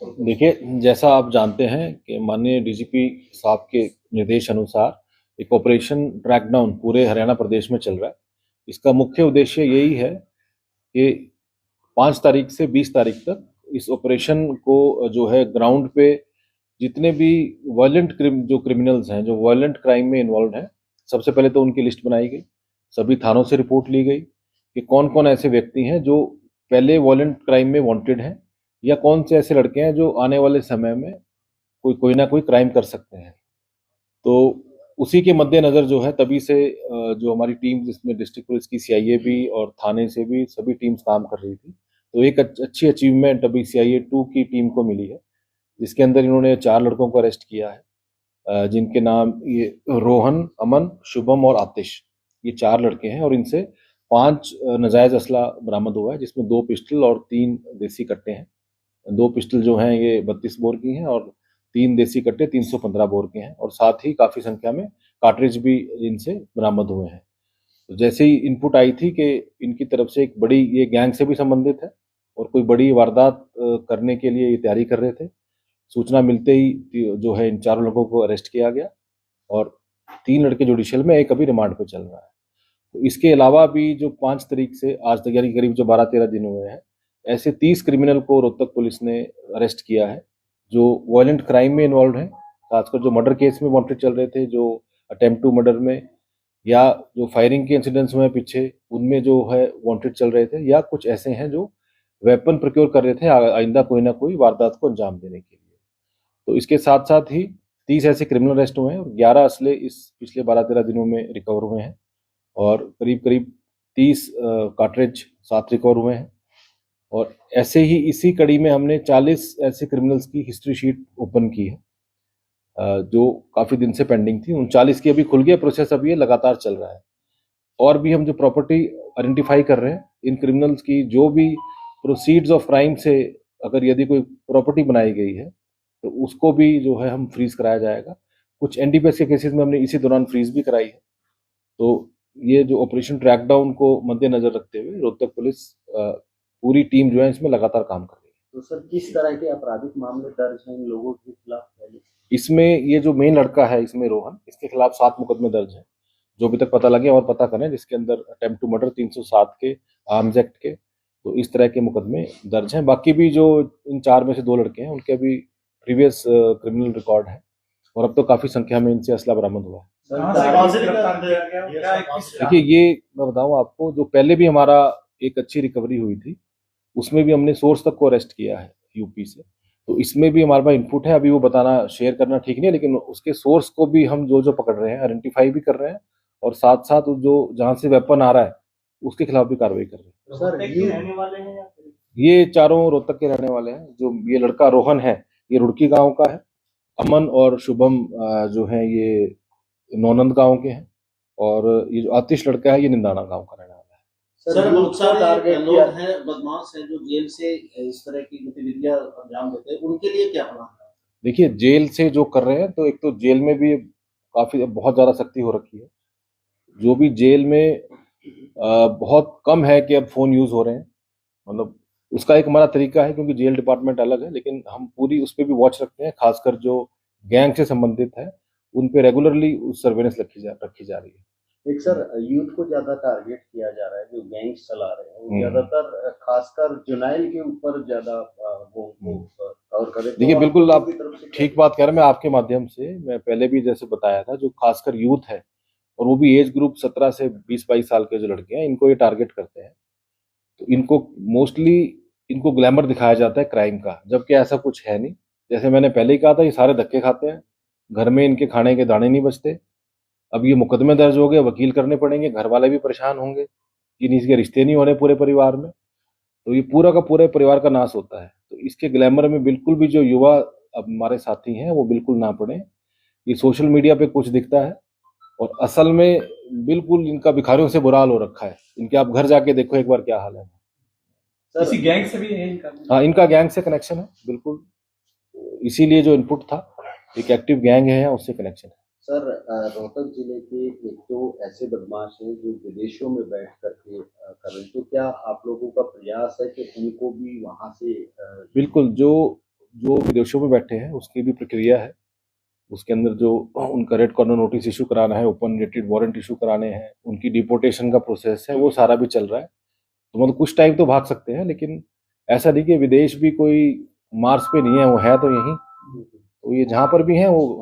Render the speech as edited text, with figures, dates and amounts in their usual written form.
देखिए, जैसा आप जानते हैं कि माननीय डीजीपी साहब के निर्देश अनुसार एक ऑपरेशन ट्रैकडाउन पूरे हरियाणा प्रदेश में चल रहा है। इसका मुख्य उद्देश्य यही है कि 5 तारीख से 20 तारीख तक इस ऑपरेशन को जो है ग्राउंड पे जितने भी जो क्रिमिनल्स हैं, जो वायलेंट क्राइम में इन्वॉल्व हैं, सबसे पहले तो उनकी लिस्ट बनाई गई। सभी थानों से रिपोर्ट ली गई कि कौन-कौन ऐसे व्यक्ति हैं जो पहले वायलेंट क्राइम में वांटेड हैं या कौन से ऐसे लड़के हैं जो आने वाले समय में कोई कोई ना कोई क्राइम कर सकते हैं। तो उसी के मद्देनज़र जो है तभी से जो हमारी टीम जिसमें डिस्ट्रिक्ट पुलिस की सीआईए भी और थाने से भी सभी टीम्स काम कर रही थी। तो एक अच्छी अचीवमेंट अभी सीआईए 2 की टीम को मिली है, जिसके अंदर इन्होंने 4 लड़कों को अरेस्ट किया है, जिनके नाम ये रोहन, अमन, शुभम और आतिश, ये 4 लड़के हैं और इनसे 5 नाजायज़ असला बरामद हुआ है, जिसमें 2 पिस्टल और 3 देसी कट्टे हैं। 2 पिस्टल जो हैं ये 32 बोर की हैं और 3 देसी कट्टे 315 बोर के हैं और साथ ही काफ़ी संख्या में कार्ट्रिज भी इनसे बरामद हुए हैं। तो जैसे ही इनपुट आई थी कि इनकी तरफ से एक बड़ी ये गैंग से भी संबंधित है और कोई बड़ी वारदात करने के लिए ये तैयारी कर रहे थे। सूचना मिलते ही जो है इन चारों लोगों को अरेस्ट किया गया और 3 लड़के जुडिशियल में, एक अभी रिमांड पे चल रहा है। तो इसके अलावा भी जो 5 तारीख से आज तक यानी करीब जो 12-13 दिन हुए हैं, ऐसे 30 क्रिमिनल को रोहतक पुलिस ने अरेस्ट किया है, जो वायलेंट क्राइम में इन्वॉल्व हैं, खासकर जो मर्डर केस में वांटेड चल रहे थे, जो अटेम्प्ट टू मर्डर में या जो फायरिंग के इंसिडेंट्स हुए पीछे, उनमें जो है वांटेड चल रहे थे या कुछ ऐसे हैं जो वेपन प्रोक्योर कर रहे थे आइंदा कोई ना कोई वारदात को अंजाम देने के लिए। तो इसके साथ-साथ ही 30 ऐसे क्रिमिनल अरेस्ट हुए हैं और 11 असले इस पिछले 12-13 दिनों में रिकवर हुए हैं और करीब-करीब 30 कार्ट्रिज साथ रिकवर हुए हैं। और ऐसे ही इसी कड़ी में हमने 40 ऐसे क्रिमिनल्स की हिस्ट्री शीट ओपन की है, जो काफ़ी दिन से पेंडिंग थी। उन 40 की अभी खुल गया, प्रोसेस अभी ये लगातार चल रहा है। और भी हम जो प्रॉपर्टी आइडेंटिफाई कर रहे हैं, इन क्रिमिनल्स की जो भी प्रोसीड्स ऑफ क्राइम से अगर यदि कोई प्रॉपर्टी बनाई गई है, तो उसको भी जो है हम फ्रीज़ कराया जाएगा। कुछ एनडीपीएस के केसेस में हमने इसी दौरान फ्रीज़ भी कराई है। तो ये जो ऑपरेशन ट्रैकडाउन को मद्देनज़र रखते हुए रोहतक पुलिस पूरी टीम जो है इसमें लगातार काम कर रही है। तो सर किस तरह के आपराधिक मामले दर्ज हैं इन लोगों के खिलाफ पहले? इसमें ये जो मेन लड़का है इसमें रोहन, इसके खिलाफ 7 मुकदमे दर्ज हैं, जो अभी तक पता लगे और पता करें, जिसके अंदर अटेम्प्ट टू मर्डर 307 के, आर्म्स एक्ट के, तो इस तरह के मुकदमे दर्ज हैं। बाकी भी जो इन 4 में से 2 लड़के हैं उनके अभी प्रीवियस क्रिमिनल रिकॉर्ड है और अब तो काफ़ी संख्या में इनसे असला बरामद हुआ है। देखिए, ये मैं बताऊँ आपको, जो पहले भी हमारा एक अच्छी रिकवरी हुई थी, उसमें भी हमने सोर्स तक को अरेस्ट किया है यूपी से। तो इसमें भी हमारे पास इनपुट है, अभी वो बताना शेयर करना ठीक नहीं है, लेकिन उसके सोर्स को भी हम जो पकड़ रहे हैं, आइडेंटिफाई भी कर रहे हैं और साथ-साथ जो जहाँ से वेपन आ रहा है, उसके खिलाफ भी कार्रवाई कर रहे हैं। सर ये रहने वाले हैं या फिर? ये चारों रोहतक के रहने वाले हैं। जो ये लड़का रोहन है, ये रुड़की गाँव का है। अमन और शुभम जो है ये नौनंद गाँव के हैं और ये जो आतिश लड़का है ये निंदाना गाँव का रहने वाला है। सर बहुत सारे लोग हैं, बदमाश हैं जो जेल से इस तरह की गतिविधियां अंजाम देते हैं, उनके लिए क्या प्लान है? देखिए, जेल से जो कर रहे हैं, तो एक तो जेल में भी काफ़ी बहुत ज़्यादा सख्ती हो रखी है। जो भी जेल में बहुत कम है कि अब फ़ोन यूज़ हो रहे हैं, मतलब उसका एक हमारा तरीका है, क्योंकि जेल डिपार्टमेंट अलग है, लेकिन हम पूरी उस पे भी वॉच रखते हैं, खासकर जो गैंग से संबंधित है, उन पे रेगुलरली सर्वेलेंस रखी जा रही है। एक सर यूथ को ज्यादा टारगेट किया जा रहा है, जो गैंग्स चला रहे हैं वो ज्यादातर खासकर जुनाइल के ऊपर ज्यादा वो कवर करे। देखिए, बिल्कुल आप ठीक बात कह रहे हैं। मैं आपके माध्यम से, मैं पहले भी जैसे बताया था, जो खासकर यूथ है और वो भी एज ग्रुप 17 से 20-22 साल के जो लड़के हैं, इनको ये टारगेट करते हैं। तो इनको मोस्टली इनको ग्लैमर दिखाया जाता है क्राइम का, जबकि ऐसा कुछ है नहीं। जैसे मैंने पहले ही कहा था, ये सारे धक्के खाते हैं, घर में इनके खाने के दाने नहीं बचते। अब ये मुकदमे दर्ज हो गए, वकील करने पड़ेंगे, घर वाले भी परेशान होंगे, किसी के रिश्ते नहीं हो रहे पूरे परिवार में, तो ये पूरा का पूरे परिवार का नाश होता है। तो इसके ग्लैमर में बिल्कुल भी जो युवा अब हमारे साथी हैं वो बिल्कुल ना पड़े। ये सोशल मीडिया पे कुछ दिखता है और असल में बिल्कुल इनका भिखारियों से बुरा हाल हो रखा है। इनके आप घर जाके देखो एक बार क्या हाल है। इसी गैंग से भी है इनका? हाँ, इनका गैंग से कनेक्शन है बिल्कुल, इसीलिए जो इनपुट था, एक एक्टिव गैंग है, उससे कनेक्शन है। सर रोहतक जिले के एक तो ऐसे बदमाश हैं जो विदेशों में बैठ करके कर रहे हैं, तो क्या आप लोगों का प्रयास है कि उनको भी वहां से? बिल्कुल, जो जो विदेशों में बैठे हैं उसकी भी प्रक्रिया है। उसके अंदर जो उनका रेड कॉर्नर नोटिस इशू कराना है, ओपन रेटेड वारंट इशू कराने हैं, उनकी डिपोर्टेशन का प्रोसेस है, वो सारा भी चल रहा है। तो मतलब कुछ टाइम तो भाग सकते हैं, लेकिन ऐसा नहीं कि विदेश भी कोई मार्स पे नहीं है, वो है तो यहीं। तो ये जहाँ पर भी हैं वो